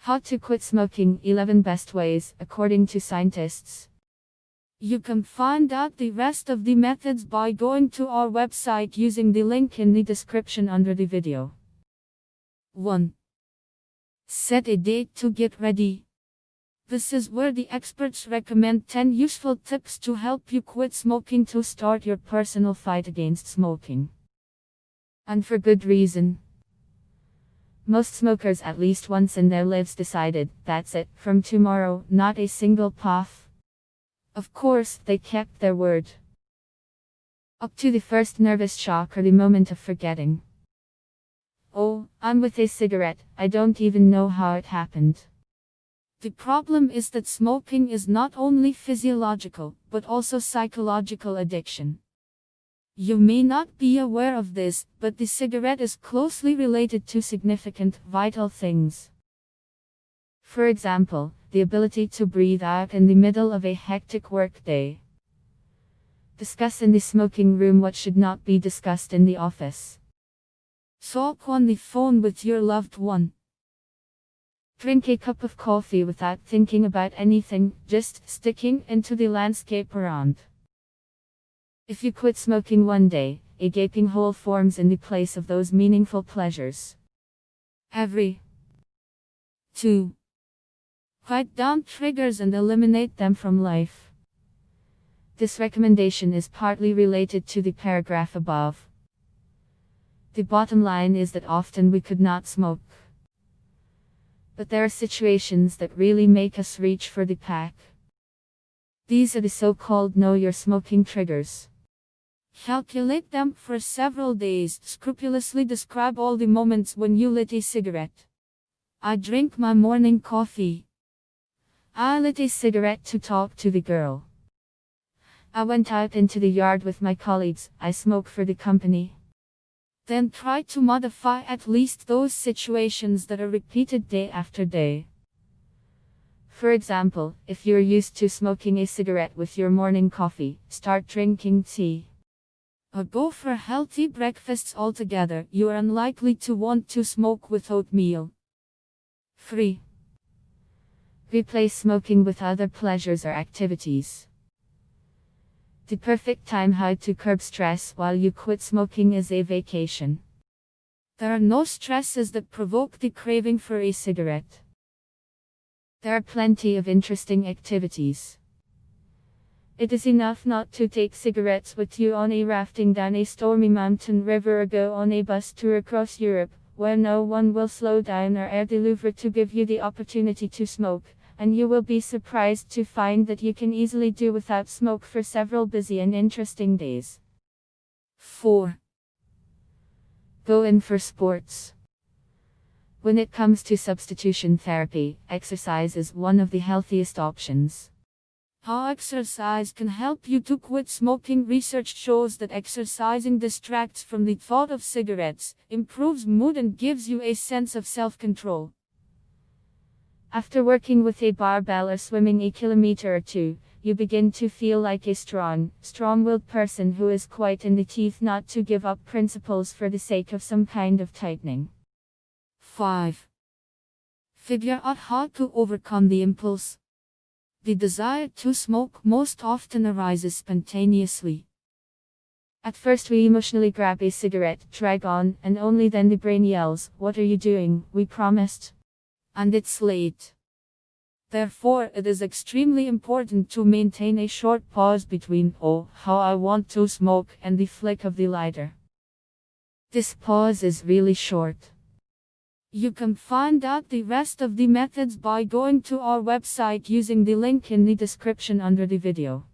How to quit smoking, 11 best ways, according to scientists. You can find out the rest of the methods by going to our website using the link in the description under the video. 1. Set a date to get ready. This is where the experts recommend 10 useful tips to help you quit smoking to start your personal fight against smoking. And for good reason. Most smokers at least once in their lives decided, that's it, from tomorrow, not a single puff. Of course, they kept their word. Up to the first nervous shock or the moment of forgetting. Oh, I'm with a cigarette, I don't even know how it happened. The problem is that smoking is not only physiological, but also psychological addiction. You may not be aware of this, but the cigarette is closely related to significant, vital things. For example, the ability to breathe out in the middle of a hectic workday. Discuss in the smoking room what should not be discussed in the office. Talk on the phone with your loved one. Drink a cup of coffee without thinking about anything, just sticking into the landscape around. If you quit smoking one day, a gaping hole forms in the place of those meaningful pleasures. 2. Write down triggers and eliminate them from life. This recommendation is partly related to the paragraph above. The bottom line is that often we could not smoke. But there are situations that really make us reach for the pack. These are the so-called know your smoking triggers. Calculate them for several days, scrupulously describe all the moments when you lit a cigarette. I drink my morning coffee. I lit a cigarette to talk to the girl. I went out into the yard with my colleagues, I smoke for the company. Then try to modify at least those situations that are repeated day after day. For example, if you're used to smoking a cigarette with your morning coffee, start drinking tea. Or go for healthy breakfasts altogether, you are unlikely to want to smoke with oatmeal. 3. Replace smoking with other pleasures or activities. The perfect time how to curb stress while you quit smoking is a vacation. There are no stresses that provoke the craving for a cigarette. There are plenty of interesting activities. It is enough not to take cigarettes with you on a rafting down a stormy mountain river or go on a bus tour across Europe, where no one will slow down or Air the Louvre to give you the opportunity to smoke, and you will be surprised to find that you can easily do without smoke for several busy and interesting days. 4. Go in for sports. When it comes to substitution therapy, exercise is one of the healthiest options. How exercise can help you to quit smoking. Research shows that exercising distracts from the thought of cigarettes, improves mood and gives you a sense of self-control. After working with a barbell or swimming a kilometer or two, you begin to feel like a strong-willed person who is quite in the teeth not to give up principles for the sake of some kind of tightening. 5. Figure out how to overcome the impulse. The desire to smoke most often arises spontaneously. At first we emotionally grab a cigarette, drag on, and only then the brain yells, "What are you doing? We promised." And it's late. Therefore, it is extremely important to maintain a short pause between, "Oh, how I want to smoke," and the flick of the lighter. This pause is really short. You can find out the rest of the methods by going to our website using the link in the description under the video.